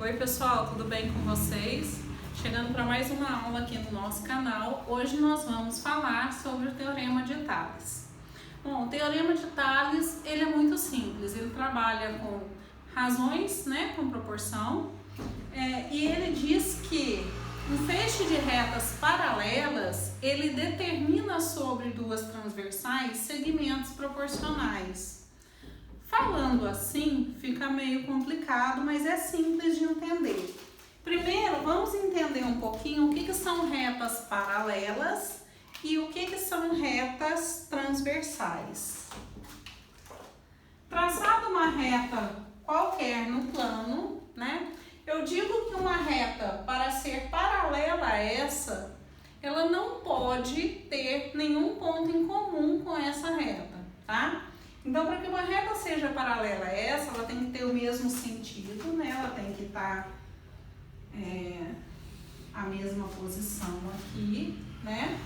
Oi pessoal, tudo bem com vocês? Chegando para mais uma aula aqui no nosso canal. Hoje nós vamos falar sobre o Teorema de Tales. Bom, o Teorema de Tales, ele é muito simples, ele trabalha com razões, né, com proporção, e ele diz que um feixe de retas paralelas, ele determina sobre duas transversais segmentos proporcionais. Falando assim, fica meio complicado, mas é simples de entender. Primeiro, vamos entender um pouquinho o que são retas paralelas e o que são retas transversais. Traçado uma reta qualquer no plano, né? Eu digo que uma reta, para ser paralela a essa, ela não pode ter nenhum ponto em comum com essa reta, tá? Então, para que uma reta seja paralela a essa, ela tem que ter o mesmo sentido, né? Ela tem que estar a mesma posição aqui, né?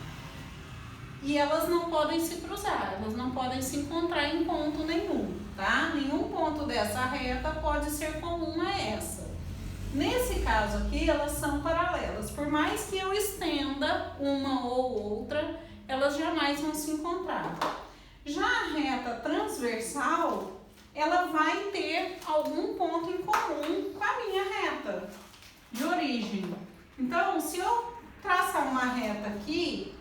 E elas não podem se cruzar, elas não podem se encontrar em ponto nenhum, tá? Nenhum ponto dessa reta pode ser comum a essa. Nesse caso aqui, elas são paralelas. Por mais que eu estenda uma ou outra, elas jamais vão se encontrar. Já a reta transversal, ela vai ter algum ponto em comum com a minha reta de origem. Então, se eu traçar uma reta aqui,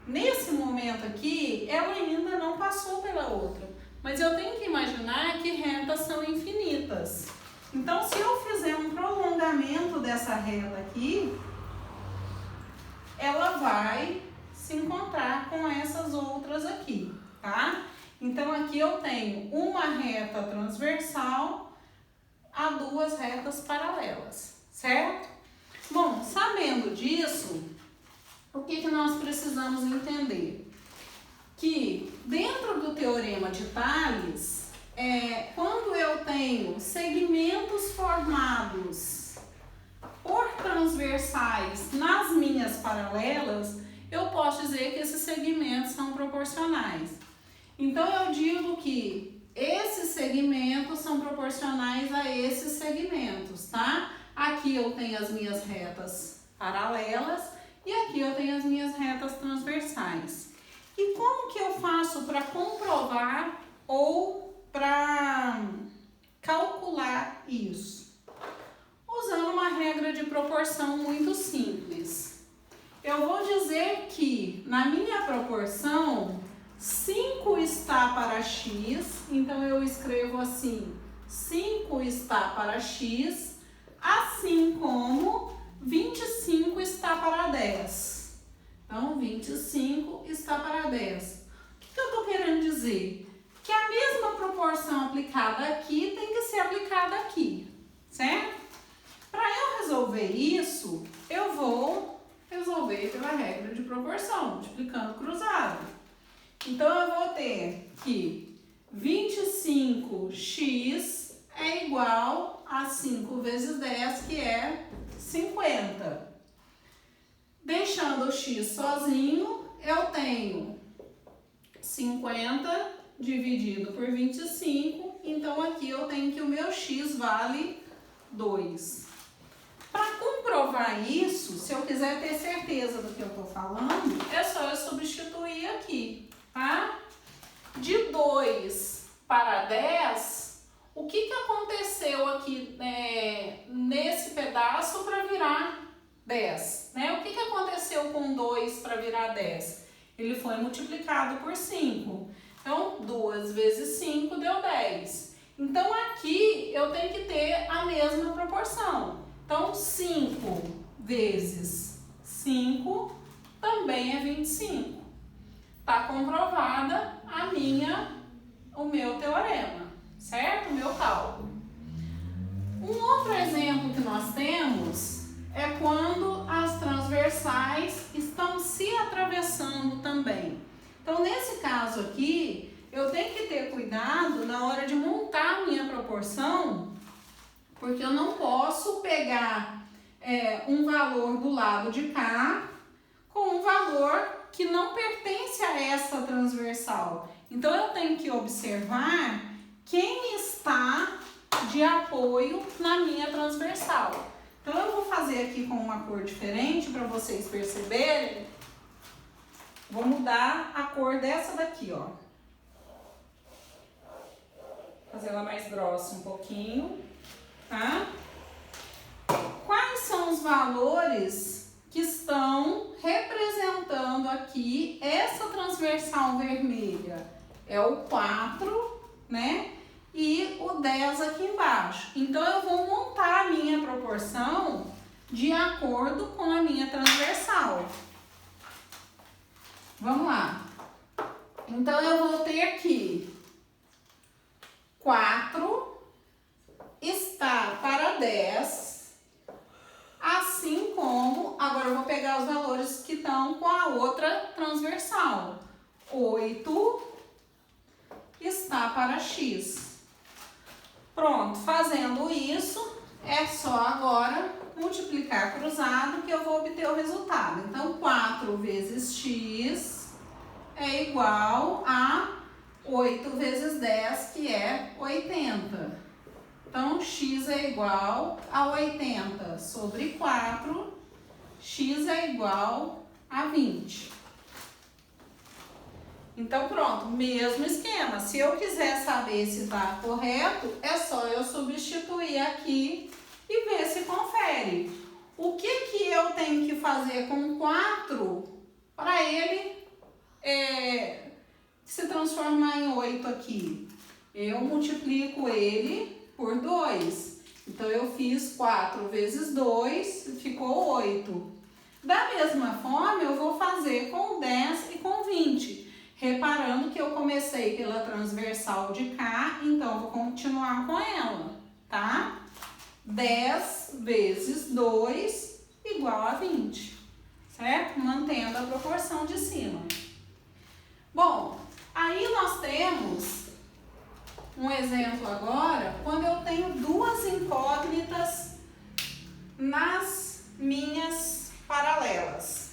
nesse momento aqui, ela ainda não passou pela outra. Mas eu tenho que imaginar que retas são infinitas. Então, se eu fizer um prolongamento dessa reta aqui, ela vai se encontrar com essas outras aqui, tá? Então, aqui eu tenho uma reta transversal a duas retas paralelas, certo? Bom, sabendo disso, o que nós precisamos entender? Que dentro do Teorema de Tales, quando eu tenho segmentos formados por transversais nas minhas paralelas, eu posso dizer que esses segmentos são proporcionais. Então, eu digo que esses segmentos são proporcionais a esses segmentos, tá? Aqui eu tenho as minhas retas paralelas e aqui eu tenho as minhas retas transversais. E como que eu faço para comprovar ou para calcular isso? Usando uma regra de proporção muito simples. Eu vou dizer que na minha proporção 5 está para x, então eu escrevo assim: 5 está para x, assim como 25 está para 10. Então, 25 está para 10. O que eu estou querendo dizer? Que a mesma proporção aplicada aqui tem que ser aplicada aqui, certo? Para eu resolver isso, eu vou resolver pela regra de proporção, multiplicando cruzado. Então, eu vou ter que 25x é igual a 5 vezes 10, que é 50. Deixando o x sozinho, eu tenho 50 dividido por 25, então aqui eu tenho que o meu x vale 2. Para comprovar isso, se eu quiser ter certeza do que eu estou falando, é só eu substituir aqui, tá? De 2 para 10, o que aconteceu aqui nesse pedaço para virar 10? Né? O que aconteceu com 2 para virar 10? Ele foi multiplicado por 5. Então, 2 vezes 5 deu 10. Então, aqui eu tenho que ter a mesma proporção. Então, 5 vezes 5 também é 25. Está comprovada o meu teorema, certo? O meu cálculo. Um outro exemplo que nós temos é quando as transversais estão se atravessando também. Então, nesse caso aqui, eu tenho que ter cuidado na hora de montar a minha proporção, porque eu não posso pegar um valor do lado de cá com um valor que não pertence a essa transversal. Então, eu tenho que observar quem está de apoio na minha transversal. Então, eu vou fazer aqui com uma cor diferente para vocês perceberem. Vou mudar a cor dessa daqui, ó. Fazer ela mais grossa um pouquinho, tá? Quais são os valores que estão representando aqui essa transversal vermelha? É o 4, né? E o 10 aqui embaixo. Então, eu vou montar a minha proporção de acordo com a minha transversal. Vamos lá. Então, eu vou ter aqui 4 está para 10, assim como, agora eu vou pegar os valores que estão com a outra transversal. 8 está para x. Pronto, fazendo isso, é só agora multiplicar cruzado que eu vou obter o resultado. Então, 4 vezes x é igual a 8 vezes 10, que é 80. Então, x é igual a 80 sobre 4, x é igual a 20. Então, pronto, mesmo esquema. Se eu quiser saber se está correto, é só eu substituir aqui e ver se confere. O que eu tenho que fazer com 4 para ele se transformar em 8 aqui? Eu multiplico ele por 2. Então, eu fiz 4 vezes 2, ficou 8. Da mesma forma, eu vou fazer com 10 e com 20. Reparando que eu comecei pela transversal de cá, então eu vou continuar com ela, tá? 10 vezes 2 igual a 20, certo? Mantendo a proporção de cima. Bom, aí nós temos um exemplo agora, quando eu tenho duas incógnitas nas minhas paralelas.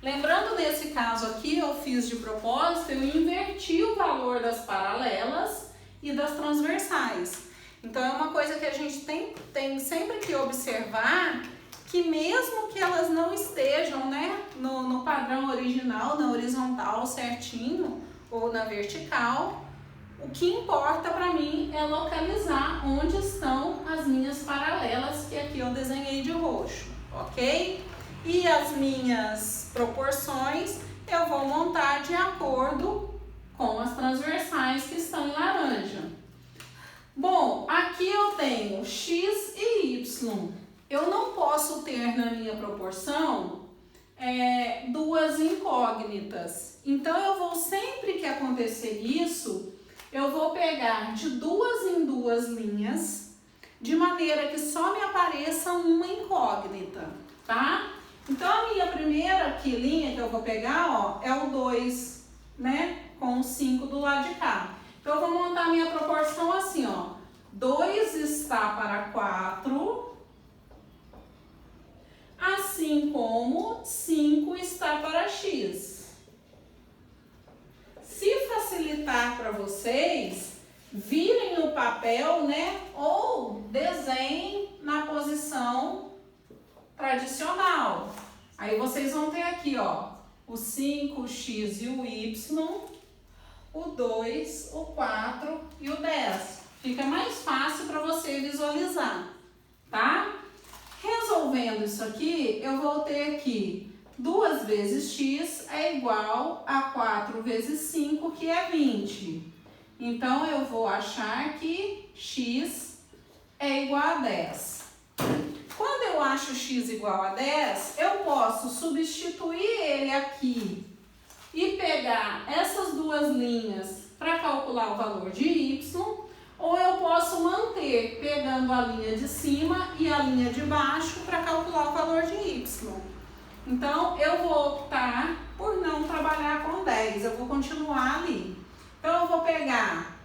Lembrando nesse caso aqui, eu fiz de propósito, eu inverti o valor das paralelas e das transversais. Então, é uma coisa que a gente tem sempre que observar, que mesmo que elas não estejam, né, no padrão original, na horizontal certinho ou na vertical, o que importa para mim é localizar onde estão as minhas paralelas, que aqui eu desenhei de roxo, ok? E as minhas proporções eu vou montar de acordo com as transversais que estão em laranja. Bom, aqui eu tenho x e y. Eu não posso ter na minha proporção duas incógnitas. Então, eu vou, sempre que acontecer isso, eu vou pegar de duas em duas linhas, de maneira que só me apareça uma incógnita, tá? Então, a minha primeira aqui, linha que eu vou pegar, ó, é o 2, né? Com o 5 do lado de cá. Então, eu vou montar a minha proporção assim, ó. 2 está para 4, assim como 5 está para x. Se facilitar para vocês, virem no papel, né? Ou desenhem na posição tradicional. Aí vocês vão ter aqui, ó, o 5, o x e o y, o 2, o 4 e o 10. Fica mais fácil para você visualizar, tá? Resolvendo isso aqui, eu vou ter que 2 vezes x é igual a 4 vezes 5, que é 20. Então, eu vou achar que x é igual a 10. Quando eu acho x igual a 10, eu posso substituir ele aqui e pegar essas duas linhas para calcular o valor de y, ou eu posso manter pegando a linha de cima e a linha de baixo para calcular o valor de y. Então, eu vou optar por não trabalhar com 10, eu vou continuar ali. Então, eu vou pegar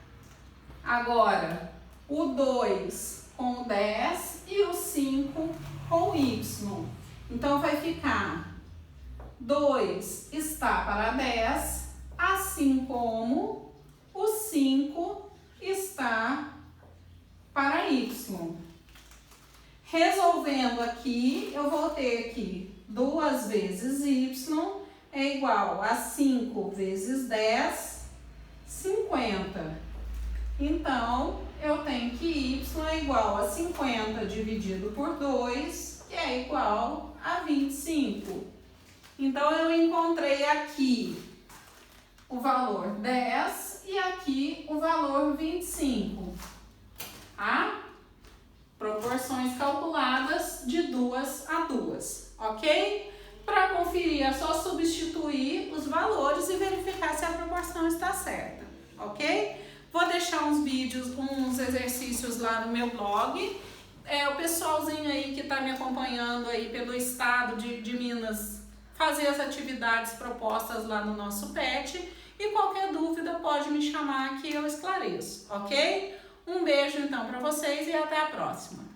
agora o 2 com o 10 e o 5 com o y. Então, vai ficar 2 está para 10, assim como o 5 está para y. Resolvendo aqui, eu vou ter aqui 2 vezes y é igual a 5 vezes 10, 50. Então, eu tenho que y é igual a 50 dividido por 2, que é igual a 25. Então, eu encontrei aqui o valor 10 e aqui o valor 25, tá? Proporções calculadas de 2 a 2, ok? Para conferir é só substituir os valores e verificar se a proporção está certa, ok? Vou deixar uns vídeos, uns exercícios lá no meu blog. O pessoalzinho aí que está me acompanhando aí pelo estado de Minas, fazer as atividades propostas lá no nosso PET. E qualquer dúvida pode me chamar que eu esclareço, ok? Um beijo então para vocês e até a próxima.